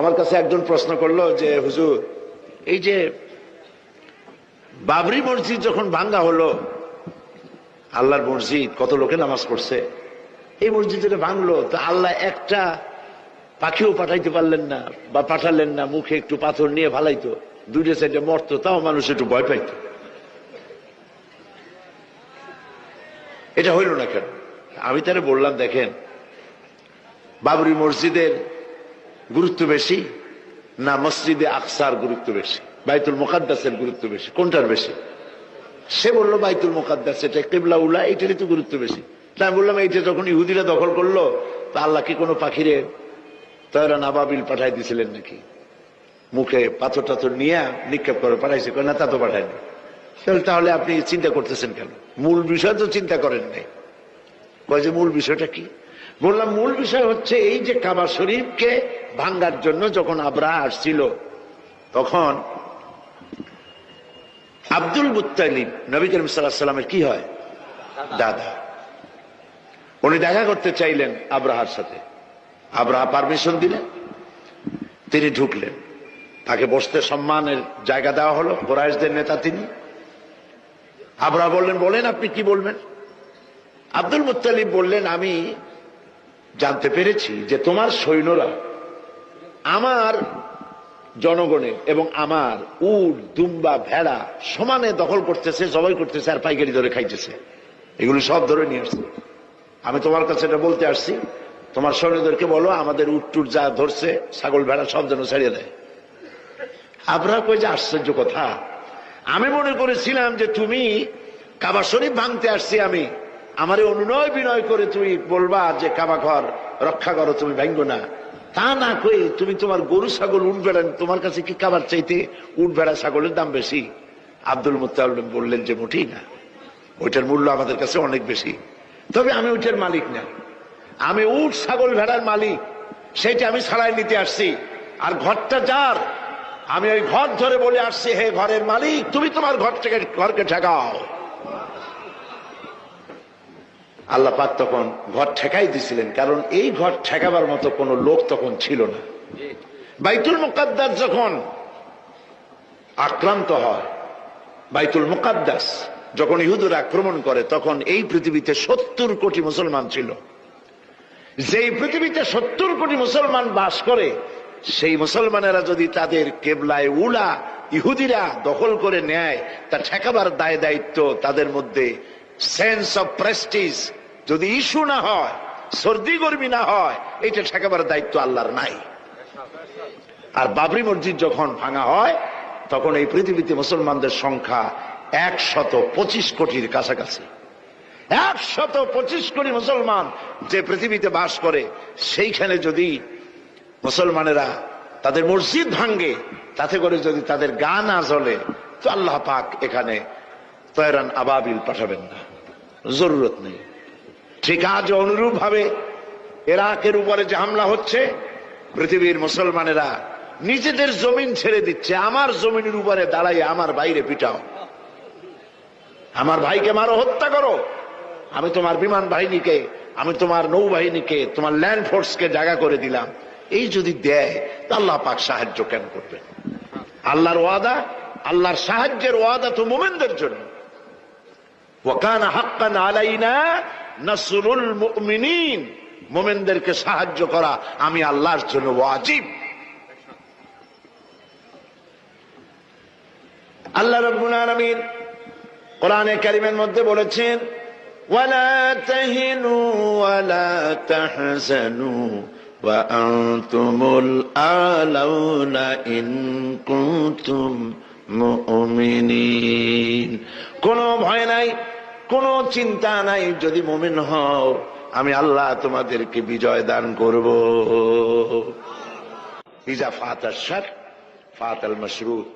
আমার কাছে একজন প্রশ্ন করলো যে হুজুর, এই যে বাবরি মসজিদ যখন ভাঙ্গা হলো, আল্লাহর মসজিদ, কত লোকে নামাজ পড়ছে, এই মসজিদ যেটা ভাঙলো, তো আল্লাহ একটা পাখিও পাঠাইতে পারলেন না বা পাঠালেন না, মুখে একটু পাথর নিয়ে ভালাইতো, দুইটা সাইডে মরতো, তাও মানুষ একটু ভয় পাইত। এটা হইল না কেন? আমি তারা বললাম, দেখেন, বাবরি মসজিদের গুরুত্ব বেশি না মসজিদে আকসার গুরুত্ব বেশি, বাইতুল মুকাদ্দাসের গুরুত্ব বেশি, কোনটার বেশি? সে বললো বাইতুল মুকাদ্দাস, এটা কিবলা উলা, এটারই তো গুরুত্ব বেশি। তাই আমি বললাম, এইটা যখন ইহুদিরা দখল করলো, তা আল্লাহ কি কোনো পাখিরে তয়রান আবাবিল পাঠাই দিছিলেন নাকি? মুখে পাথর টাথর নিয়ে নিক্ষেপ করে পাঠাইছে? না, তা তো পাঠায়নি। তাহলে আপনি চিন্তা করতেছেন কেন? মূল বিষয় তো চিন্তা করেন নাই। কয় যে মূল বিষয়টা কি? বললাম, মূল বিষয় হচ্ছে এই যে কাবা শরীফকে ভাঙ্গার জন্য যখন আবরাহ আসছিল, তখন আব্দুল মুত্তালিব নবী করিম সাল্লাল্লাহু আলাইহি ওয়াসাল্লামের কি হয়? দাদা। উনি দেখা করতে চাইলেন আবরাহার সাথে। আবরাহা পারমিশন দিলেন, তিনি ঢুকলেন, তাকে বসতে সম্মানের জায়গা দেওয়া হলো, কুরাইশদের নেতা তিনি। আবরাহা বললেন, বলেন আপনি কি বলবেন? আব্দুল মুত্তালিব বললেন, আমি জানতে পেরেছি যে তোমার সৈন্যরা আমার জনগণের এবং আমার উট, দুম্বা, ভেড়া সমানে দখল করতেছে, জবাই করতেছে আর পাইকারি ধরে খাইতেছে। এগুলি সব ধরে নিয়ে আসছে। আমি তোমার কাছে এটা বলতে আসছি, তোমার সৈন্যদেরকে বলো আমাদের উট টুট যা ধরছে, ছাগল ভেড়া সব যেন ছাড়িয়ে দেয়। আবরাহা কই যে আশ্চর্য কথা, আমি মনে করেছিলাম যে তুমি কাবা শরীফ ভাঙতে আসছি, আমি আমারে অনুনয় বিনয় করে তুমি বলবা যে কাবা ঘর রক্ষা করো, তুমি ভাঙবো না। তা না কই তুমি তোমার গরু ছাগল উট ভেড়া, তোমার কাছে কি কাবার চাইতে উট ভেড়া ছাগলের দাম বেশি? আব্দুল মুত্তালিব বললেন যে মোটেই না, ওইটার মূল্য আমাদের কাছে অনেক বেশি। তবে আমি ওইটার মালিক না, আমি উট ছাগল ভেড়ার মালিক, সেটা আমি ছাড়াই নিতে আসছি। আর ঘরটা যার, আমি ওই ঘর ধরে বলে আসছি, হে ঘরের মালিক, তুমি তোমার ঘরকে ঠেকাও। আল্লাহ পাক তখন ঘর ঠেকাই দিছিলেন, কারণ এই ঘর ঠেকাবার মতো কোনো লোক তখন ছিল না। বাইতুল মুকাদ্দাস যখন আক্রান্ত হয়, বাইতুল মুকাদ্দাস যখন ইহুদিরা আক্রমণ করে, তখন এই পৃথিবীতে 70 কোটি মুসলমান ছিল। যেই পৃথিবীতে 70 কোটি মুসলমান বাস করে, সেই মুসলমানেরা যদি তাদের কেবলায় উলা ইহুদিরা দখল করে নেয়, তা ঠেকাবার দায় দায়িত্ব তাদের মধ্যে, সেন্স অফ প্রেস্টিজ যদি ইস্যু না হয়, সর্দি গর্মি না হয়, এটা ঠেকাবার দায়িত্ব আল্লাহর নাই। আর বাবরি মসজিদ যখন ভাঙা হয়, তখন এই পৃথিবীতে মুসলমানদের সংখ্যা 125 কোটির কাছাকাছি। 125 কোটি মুসলমান যে পৃথিবীতে বাস করে, সেইখানে যদি মুসলমানেরা তাদের মসজিদ ভাঙ্গে, তাতে করে যদি তাদের গা না জ্বলে, তো আল্লাহ পাক এখানে তয়রান আবাবিল পাঠাবেন না, জরুরত নেই। ঠিক আজ অনুরূপ ভাবে ইরাকের উপরে যে হামলা হচ্ছে, পৃথিবীর মুসলমানেরা নিজেদের জমিন ছেড়ে দিচ্ছে, আমার জমিনের উপরে দাঁড়াই আমার বাইরে পিটাও, আমার ভাইকে মারো, হত্যা করো, আমি তোমার বিমান বাহিনীকে, আমি তোমার নৌবাহিনীকে, তোমার ল্যান্ড ফোর্সকে জায়গা করে দিলাম। এই যদি দেয়, তা আল্লাহ পাক সাহায্য কেন করবেন? আল্লাহর ওয়াদা, আল্লাহর সাহায্যের ওয়াদা তো মুমিনদের জন্য। ওয়া কানা হাক্কান আলাইনা নাসরুল মুমিনিন, মুমিনদেরকে সাহায্য করা আমি আল্লাহর জন্য ওয়াজিব। আল্লাহ রাব্বুল আলামিন কোরআনে কারীমের মধ্যে বলেছেন, ওয়ালা তাহিনু ওয়ালা তাহজানু ওয়া আনতুমুল আলাউনা ইন কুনতুম মুমিনিন। কোনো ভয় নাই, কোনো চিন্তা নাই, যদি মুমিন হও, আমি আল্লাহ তোমাদেরকে বিজয় দান করব। ইজা ফাতাশ শার ফাতাল মাশরুত।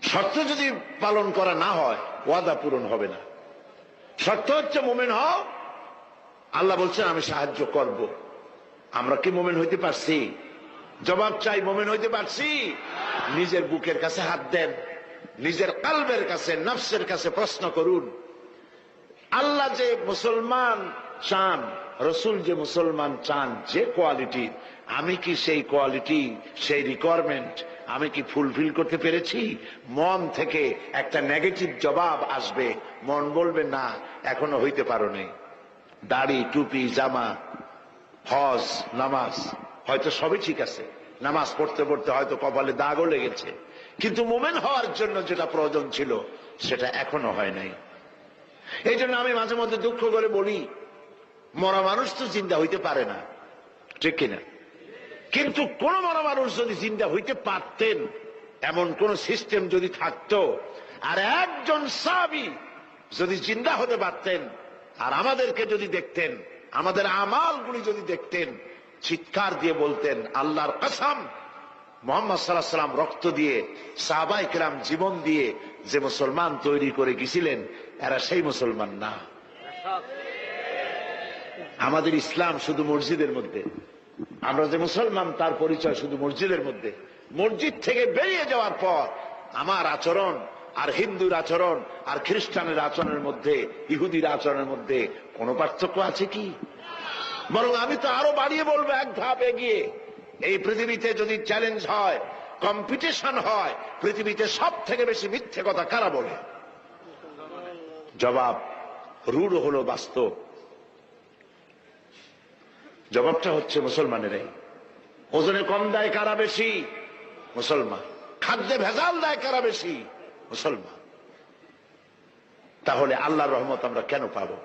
শর্ত যদি পালন করা না হয়, ওয়াদা পূরণ হবে না। শর্ত হচ্ছে মুমিন হও, আল্লাহ বলছেন আমি সাহায্য করব। আমরা কি মুমিন হইতে পারছি? জবাব চাই, মুমিন হইতে পারছি? নিজের বুকের কাছে হাত দেন, নিজের কলবের কাছে, নফসের কাছে প্রশ্ন করুন। আল্লাহ যে মুসলমান চান, রসুল যে মুসলমান চান যে কোয়ালিটি, আমি কি সেই কোয়ালিটি, সেই রিকোয়ারমেন্ট আমি কি ফুলফিল করতে পেরেছি? মন থেকে একটা নেগেটিভ জবাব আসবে, মন বলবে না এখনো হইতে পারো নাই। দাড়ি, টুপি, জামা, হজ, নামাজ হয়তো সবই ঠিক আছে, নামাজ পড়তে পড়তে হয়তো কপালে দাগও লেগেছে, কিন্তু মোমেন হওয়ার জন্য যেটা প্রয়োজন ছিল সেটা এখনো হয় নাই। এই জন্য আমি মাঝে মধ্যে দুঃখ করে বলি, মরা মানুষ তো জিন্দা হইতে পারে না, ঠিক কিনা? কিন্তু কোন মরা মানুষ যদি জিন্দা হইতে পারতেন, এমন কোন সিস্টেম যদি থাকতো, আর একজন সাহাবী যদি জিন্দা হতে পারতেন, আর আমাদেরকে যদি দেখতেন, আমাদের আমালগুলি যদি দেখতেন, চিৎকার দিয়ে বলতেন আল্লাহর কসম, মুহাম্মদ সাল্লাল্লাহু আলাইহি ওয়াসাল্লাম রক্ত দিয়ে, সাহাবায়ে কেরাম জীবন দিয়ে যে মুসলমান তৈরি করে গেছিলেন, এরা সেই মুসলমান না। আমাদের ইসলাম শুধু মসজিদের মধ্যে, আমরা যে মুসলমান তার পরিচয় শুধু মসজিদের মধ্যে। মসজিদ থেকে বেরিয়ে যাওয়ার পর আমার আচরণ আর হিন্দুর আচরণ আর খ্রিস্টানের আচরণের মধ্যে, ইহুদির আচরণের মধ্যে কোনো পার্থক্য আছে কি? বরং আমি তো আরো বাড়িয়ে বলবো, এক ধাপ এগিয়ে। এই পৃথিবীতে যদি চ্যালেঞ্জ হয়, কম্পিটিশন হয়, পৃথিবীতে সব থেকে বেশি মিথ্যে কথা কারা বলে? জবাব রূঢ় হলো বাস্তব, জবাবটা হচ্ছে মুসলমানেরাই। ওজনে কম দেয় কারা বেশি? মুসলমান। খাদ্যে ভেজাল দেয় কারা বেশি? মুসলমান। তাহলে আল্লাহর রহমত আমরা কেন পাবো?